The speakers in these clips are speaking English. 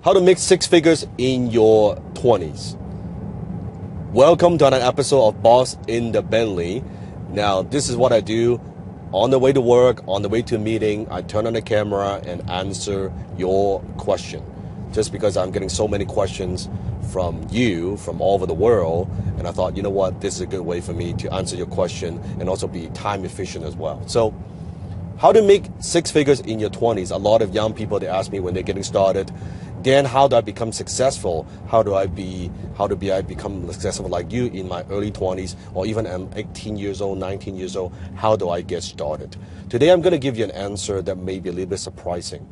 How to make six figures in your 20s. Welcome to another episode of Boss in the Bently. Now, this is what I do on the way to work, on the way to a meeting. I turn on the camera and answer your question. Just because I'm getting so many questions from you, from all over the world, and I thought, you know what, this is a good way for me to answer your question and also be time efficient as well. So, how to make six figures in your 20s? A lot of young people, they ask me when they're getting started, Dan, how do I become successful? How do I become successful like you in my early 20s, or even I'm 18 years old, 19 years old? How do I get started? Today, I'm going to give you an answer that may be a little bit surprising.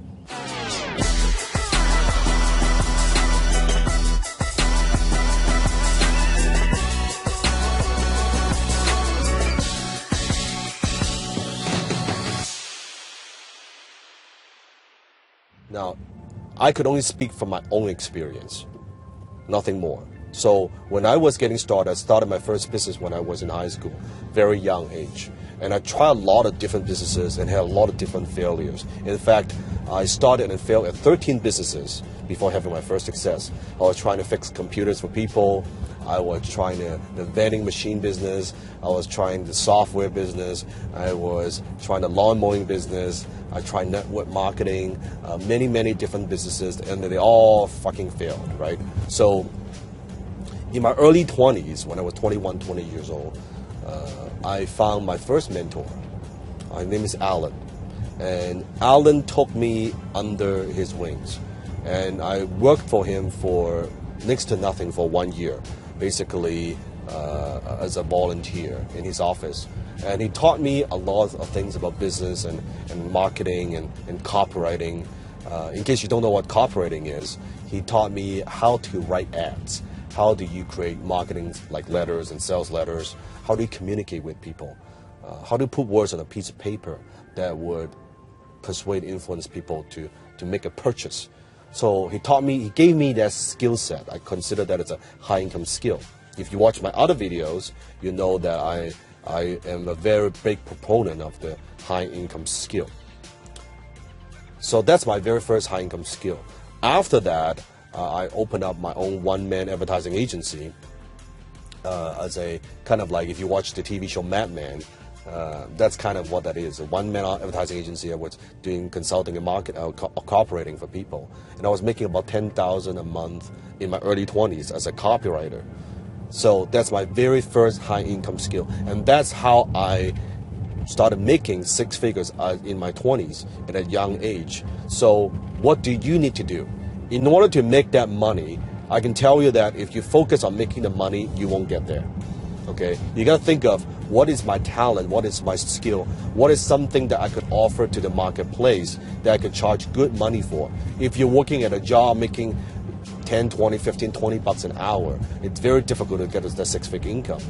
Now, I could only speak from my own experience, nothing more. So when I was getting started, I started my first business when I was in high school, very young age. And I tried a lot of different businesses and had a lot of different failures. In fact, I started and failed at 13 businesses before having my first success. I was trying to fix computers for people. I was trying the vending machine business. I was trying the software business. I was trying the lawn mowing business. I tried network marketing, many different businesses, and they all fucking failed, right? So in my early 20s, when I was 21, 20 years old, I found my first mentor. His name is Alan. And Alan took me under his wings. And I worked for him for next to nothing for 1 year, basically as a volunteer in his office. And he taught me a lot of things about business and marketing and copywriting. In case you don't know what copywriting is, he taught me how to write ads. How do you create marketing like letters and sales letters? How do you communicate with people? How to put words on a piece of paper that would persuade, influence people to make a purchase. So he gave me that skill set. I consider that as a high income skill. If you watch my other videos, you know that I am a very big proponent of the high income skill. So that's my very first high income skill. After that, I opened up my own one-man advertising agency as a kind of like, if you watch the TV show Mad Men, that's kind of what that is, a one-man advertising agency. I was doing consulting and cooperating for people. And I was making about $10,000 a month in my early 20s as a copywriter. So that's my very first high income skill. And that's how I started making six figures in my 20s at a young age. So what do you need to do? In order to make that money, I can tell you that if you focus on making the money, you won't get there. Okay? You got to think of what is my talent, what is my skill, what is something that I could offer to the marketplace that I could charge good money for. If you're working at a job making 10, 20, 15, 20 bucks an hour, it's very difficult to get that six-figure income.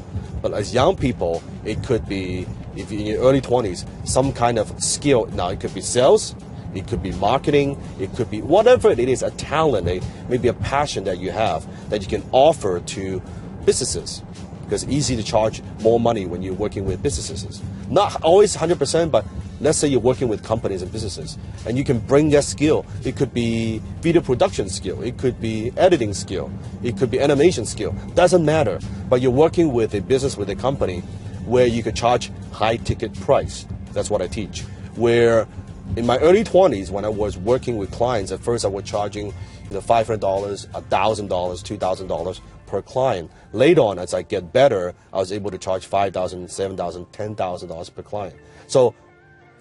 But as young people, it could be, if you're in your early 20s, some kind of skill. Now, it could be sales, it could be marketing, it could be whatever it is, a talent, maybe a passion that you have that you can offer to businesses. Because it's easy to charge more money when you're working with businesses. Not always 100%, but let's say you're working with companies and businesses, and you can bring that skill. It could be video production skill, it could be editing skill, it could be animation skill. Doesn't matter. But you're working with a business, with a company, where you could charge high ticket price. That's what I teach. Where in my early 20s, when I was working with clients, at first I was charging $500, $1,000, $2,000 per client. Later on, as I get better, I was able to charge $5,000, $7,000, $10,000 per client. So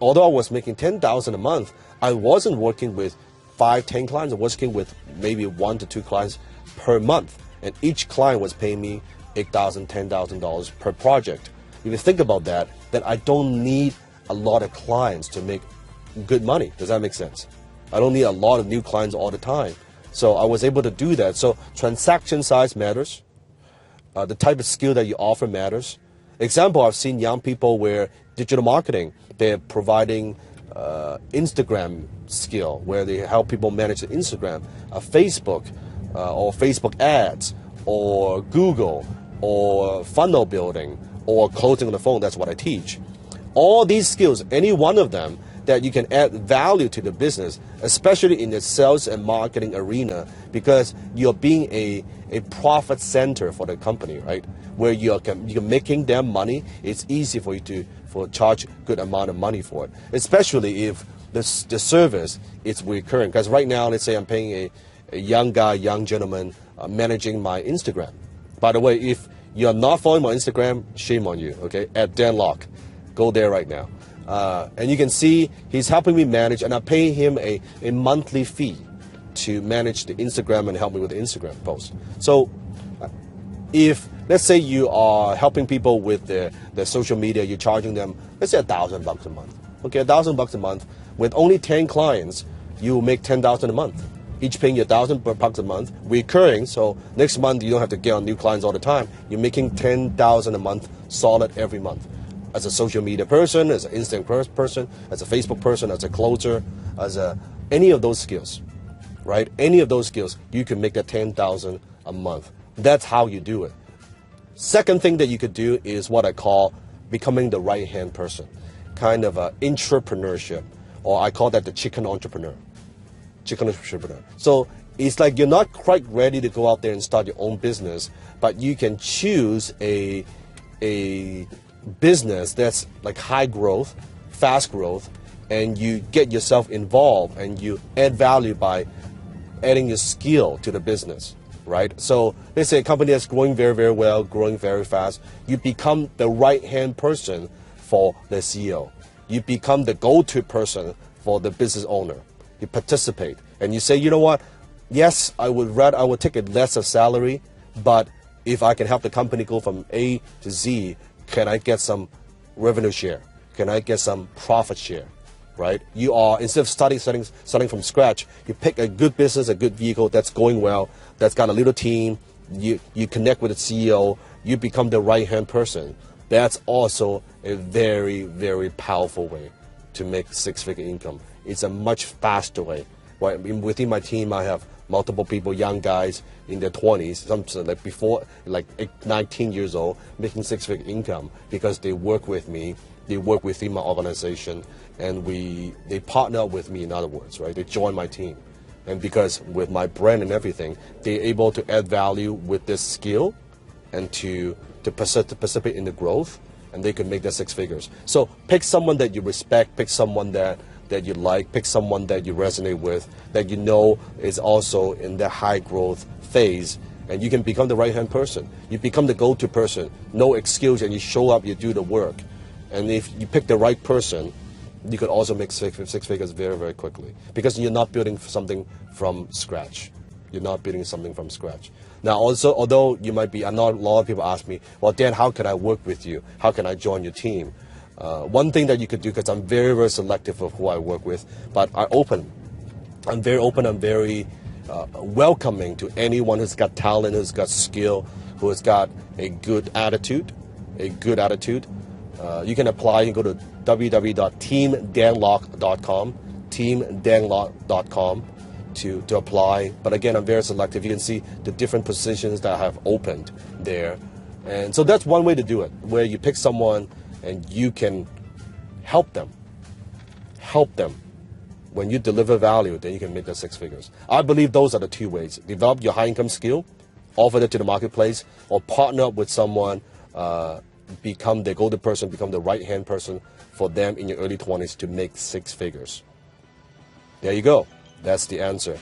although I was making $10,000 a month, I wasn't working with 5, 10 clients. I was working with maybe 1 to 2 clients per month. And each client was paying me $8,000, $10,000 per project. If you think about that, then I don't need a lot of clients to make good money. Does that make sense? I don't need a lot of new clients all the time. So I was able to do that. So transaction size matters. The type of skill that you offer matters. Example, I've seen young people where digital marketing, they're providing Instagram skill, where they help people manage the Instagram, Facebook, or Facebook ads, or Google, or funnel building, or closing on the phone. That's what I teach. All these skills, any one of them, that you can add value to the business, especially in the sales and marketing arena, because you're being a profit center for the company, right? Where you're making them money, it's easy for you to charge good amount of money for it, especially if the service is recurring. Because right now, let's say I'm paying a young gentleman managing my Instagram. By the way, if you're not following my Instagram, shame on you, okay? At Dan Locke. Go there right now. And you can see he's helping me manage, and I pay him a monthly fee to manage the Instagram and help me with the Instagram post. So if, let's say you are helping people with their social media, you're charging them, let's say $1,000 a month. Okay, $1,000 a month. With only 10 clients, you will make $10,000 a month. Each paying you $1,000 a month, recurring. So next month you don't have to get on new clients all the time. You're making $10,000 a month solid every month. As a social media person, as an Instagram person, as a Facebook person, as a closer, any of those skills, right? Any of those skills, you can make that $10,000 a month. That's how you do it. Second thing that you could do is what I call becoming the right-hand person, kind of entrepreneurship, or I call that the chicken entrepreneur. So it's like you're not quite ready to go out there and start your own business, but you can choose a business that's like high growth, fast growth, and you get yourself involved and you add value by adding your skill to the business, right? So let's say a company that's growing very, very well, growing very fast, you become the right-hand person for the CEO. You become the go-to person for the business owner. You participate and you say, you know what? Yes, I would take a lesser salary, but if I can help the company go from A to Z, can I get some revenue share? Can I get some profit share? Right? You are, instead of starting from scratch, you pick a good business, a good vehicle that's going well, that's got a little team, you connect with the CEO, you become the right-hand person. That's also a very, very powerful way to make six-figure income. It's a much faster way. Right? Within my team, I have multiple people, young guys in their 20s, some like before, like 19 years old, making six-figure income because they work with me, they work within my organization, and they partner with me, in other words, right? They join my team. And because with my brand and everything, they're able to add value with this skill and to participate in the growth, and they can make their six figures. So pick someone that you respect, pick someone that you like, pick someone that you resonate with, that you know is also in the high growth phase, and you can become the right-hand person. You become the go-to person, no excuse, and you show up, you do the work. And if you pick the right person, you could also make six figures very, very quickly, because you're not building something from scratch. You're not building something from scratch. Now, also, although you might be, I know a lot of people ask me, well, Dan, how can I work with you? How can I join your team? One thing that you could do, because I'm very, very selective of who I work with, but I'm very open, I'm very welcoming to anyone who's got talent, who's got skill, who has got a good attitude. You can apply, you can go to www.teamdanlock.com, teamdanlock.com to apply. But again, I'm very selective. You can see the different positions that I have opened there. And so that's one way to do it, where you pick someone and you can help them. When you deliver value, then you can make the six figures. I believe those are the two ways. Develop your high income skill, offer it to the marketplace, or partner up with someone, become the go-to person, become the right-hand person for them in your early 20s to make six figures. There you go. That's the answer.